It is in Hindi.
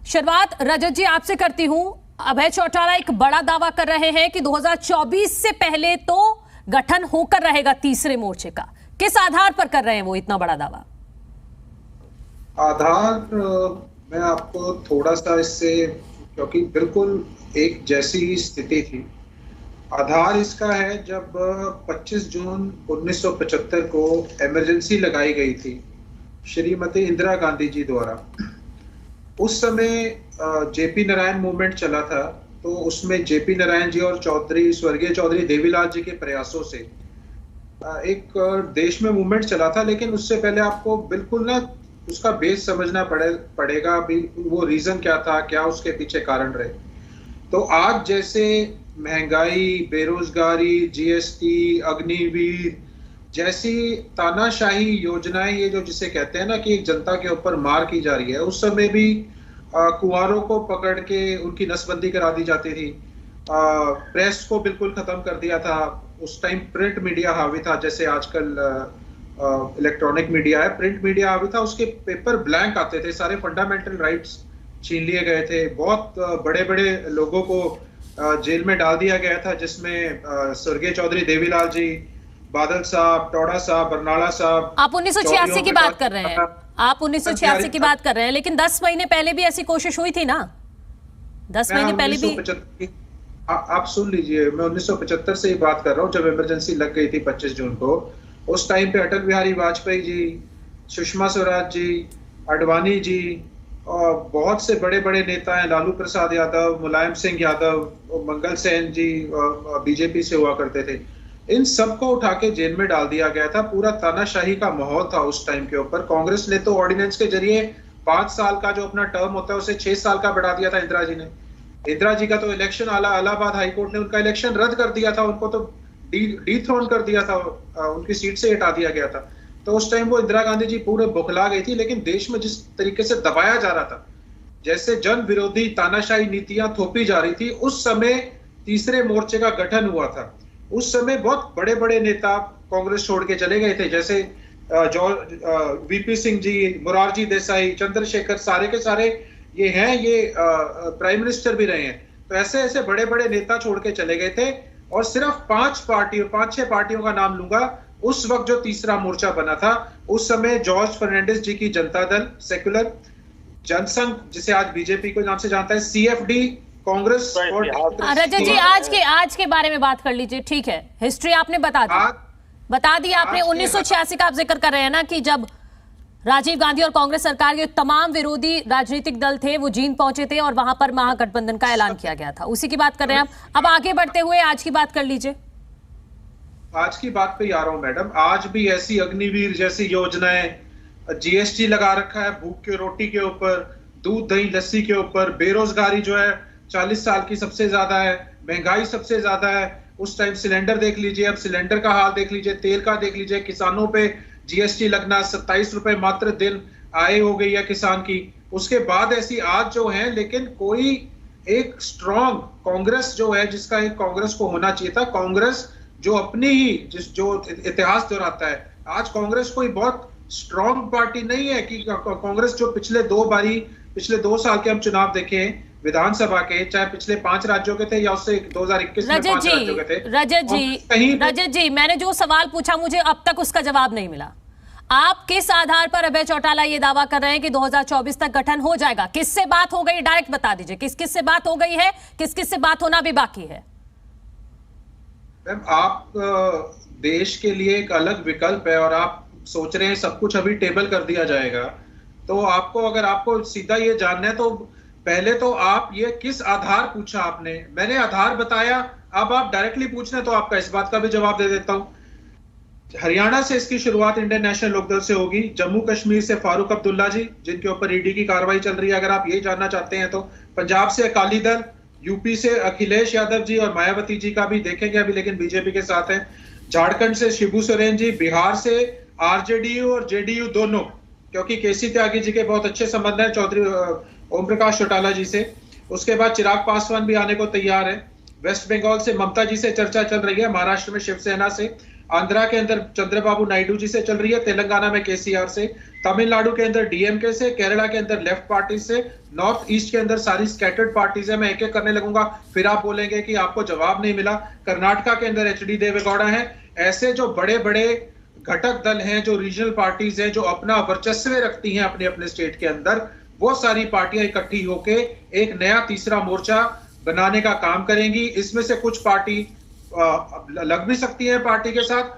शुरुआत रजत जी आपसे करती हूं। अभय चौटाला एक बड़ा दावा कर रहे हैं कि 2024 से पहले तो गठन होकर रहेगा तीसरे मोर्चे का। किस आधार पर कर रहे हैं वो इतना बड़ा दावा? आधार मैं आपको थोड़ा सा इससे, क्योंकि बिल्कुल एक जैसी ही स्थिति थी। आधार इसका है, जब 25 जून 1975 को इमरजेंसी लगाई गई थी श्रीमती इंदिरा गांधी जी द्वारा। उस समय जेपी नारायण मूवमेंट चला था, तो उसमें जेपी नारायण जी और स्वर्गीय चौधरी देवीलाल जी के प्रयासों से एक देश में मूवमेंट चला था। लेकिन उससे पहले आपको बिल्कुल ना उसका बेस समझना पड़ेगा भी, वो रीजन क्या था, क्या उसके पीछे कारण रहे। तो आज जैसे महंगाई, बेरोजगारी, जीएसटी, अग्निवीर जैसी तानाशाही योजनाएं, ये जो जिसे कहते हैं ना कि जनता के ऊपर मार की जा रही है, उस समय भी कुंवारों को पकड़ के उनकी नसबंदी करा दी जाती थी। प्रेस को बिल्कुल खत्म कर दिया था। उस टाइम प्रिंट मीडिया हावी था, जैसे आजकल इलेक्ट्रॉनिक मीडिया है। प्रिंट मीडिया हावी था, उसके पेपर ब्लैंक आते थे, सारे फंडामेंटल राइट्स छीन लिए गए थे। बहुत बड़े बड़े लोगों को जेल में डाल दिया गया था, जिसमें स्वर्गीय चौधरी देवीलाल जी, बादल साहब, टोडा साहब, बरनाला साहब। आप 1986 की बात कर रहे हैं, आप 1986 की बात कर रहे हैं, लेकिन 10 महीने पहले भी ऐसी कोशिश हुई थी ना? 10 महीने पहले भी। आप सुन लीजिए, मैं 1975 से ही बात कर रहा हूँ, जब इमरजेंसी लग गई थी 25 जून को। उस टाइम पे अटल बिहारी वाजपेयी जी, सुषमा स्वराज जी, अडवाणी जी और बहुत से बड़े बड़े नेता हैं, लालू प्रसाद यादव, मुलायम सिंह यादव, मंगल सेन जी बीजेपी से हुआ करते थे। इन सबको उठा के जेल में डाल दिया गया था। पूरा तानाशाही का माहौल था उस टाइम के ऊपर। कांग्रेस ने तो ऑर्डिनेंस के जरिए 5 साल का जो अपना टर्म होता है उसे 6 साल का बढ़ा दिया था इंदिरा जी ने। इंदिरा जी का तो इलेक्शन इलाहाबाद हाईकोर्ट ने उनका इलेक्शन रद्द कर दिया था, उनको तो डीथ्रोन कर दिया था, उनकी सीट से हटा दिया गया था। तो उस टाइम वो इंदिरा गांधी जी पूरे बौखला गई थी। लेकिन देश में जिस तरीके से दबाया जा रहा था, जैसे जन विरोधी तानाशाही नीतियां थोपी जा रही थी, उस समय तीसरे मोर्चे का गठन हुआ था। उस समय बहुत बड़े बड़े नेता कांग्रेस छोड़ के चले गए थे, जैसे वीपी सिंह जी, मोरारजी देसाई, चंद्रशेखर, सारे के सारे ये हैं, ये प्राइम मिनिस्टर भी रहे हैं। तो ऐसे ऐसे बड़े बड़े नेता छोड़ के चले गए थे। और सिर्फ 5-6 पार्टियों का नाम लूंगा उस वक्त जो तीसरा मोर्चा बना था। उस समय जॉर्ज फर्नांडिस जी की जनता दल, सेक्युलर, जनसंघ जिसे आज बीजेपी को नाम से जानता है, सीएफडी, कांग्रेस और रजत जी आज के बारे में बात कर लीजिए। ठीक है, हिस्ट्री आपने बता दी आपने। 1986 का आप जिक्र कर रहे हैं ना कि जब राजीव गांधी और कांग्रेस सरकार के तमाम विरोधी राजनीतिक दल थे वो जींद पहुंचे थे और वहां पर महागठबंधन का ऐलान किया गया था, उसी की बात कर रहे हैं आप। अब आगे बढ़ते हुए आज की बात कर लीजिए। आज की बात पे आ रहा हूं मैडम। आज भी ऐसी अग्निवीर जैसी योजनाएं, जीएसटी लगा रखा है भूख के रोटी के ऊपर, दूध दही लस्सी के ऊपर। बेरोजगारी जो है 40 साल की सबसे ज्यादा है, महंगाई सबसे ज्यादा है। उस टाइम सिलेंडर देख लीजिए, अब सिलेंडर का हाल देख लीजिए, तेल का देख लीजिए। किसानों पे जीएसटी लगना, 27 रुपए मात्र दिन आय हो गई है किसान की। उसके बाद ऐसी आज जो है, लेकिन कोई एक स्ट्रॉन्ग कांग्रेस जो है, जिसका एक कांग्रेस को होना चाहिए था, कांग्रेस जो अपनी ही जो इतिहास दोहराता है। आज कांग्रेस कोई बहुत स्ट्रॉन्ग पार्टी नहीं है कि कांग्रेस जो पिछले 2 साल के हम चुनाव देखे विधानसभा के, चाहे पिछले 5 राज्यों के थे या उससे 2021 में 5 राज्यों के थे। रजत जी, मैंने जो सवाल पूछा मुझे अब तक उसका जवाब नहीं मिला। आप किस आधार पर अभय चौटाला ये दावा कर रहे हैं कि 2024 तक गठन हो जाएगा? किससे बात हो गई, डायरेक्ट बता दीजिए। किस किस से बात हो गई है, किस किस से बात होना भी बाकी है? मैम, आप देश के लिए एक अलग विकल्प है और आप सोच रहे हैं सब कुछ अभी टेबल कर दिया जाएगा। तो आपको, अगर आपको सीधा ये जानना है तो पहले तो आप ये किस आधार पूछा आपने? मैंने आधार बताया, अब आप डायरेक्टली पूछ रहे हैं तो आपका इस बात का भी जवाब दे देता हूं। हरियाणा से इसकी शुरुआत इंडियन नेशनल लोकदल से होगी। जम्मू कश्मीर से फारूक अब्दुल्ला जी, जिनके ऊपर ईडी की कार्रवाई चल रही है, अगर आप ये जानना चाहते हैं तो। पंजाब से अकाली दल, यूपी से अखिलेश यादव जी और मायावती जी का भी देखेंगे अभी, लेकिन बीजेपी के साथ है। झारखंड से शिबू सोरेन जी, बिहार से आरजेडीयू और जेडीयू दोनों, क्योंकि केसी त्यागी जी के बहुत अच्छे संबंध है चौधरी ओम प्रकाश चौटाला जी से। उसके बाद चिराग पासवान भी आने को तैयार है। वेस्ट बंगाल से ममता जी से चर्चा चल रही है, महाराष्ट्र में शिवसेना से, आंध्रा के अंदर चंद्रबाबू नायडू जी से चल रही है, तेलंगाना में केसीआर से। तमिलनाडु के अंदर डीएमके से, केरला के अंदर लेफ्ट पार्टी से, नॉर्थ ईस्ट के अंदर सारी स्कैटर्ड पार्टीज है। मैं एक एक करने लगूंगा, फिर आप बोलेंगे कि आपको जवाब नहीं मिला। कर्नाटका के अंदर एचडी देवेगौड़ा है। ऐसे जो बड़े बड़े घटक दल हैं, जो रीजनल पार्टीज हैं, जो अपना वर्चस्व रखती हैं अपने अपने स्टेट के अंदर, वो सारी पार्टियां इकट्ठी होके एक नया तीसरा मोर्चा बनाने का काम करेंगी। इसमें से कुछ पार्टी लग भी सकती है पार्टी के साथ,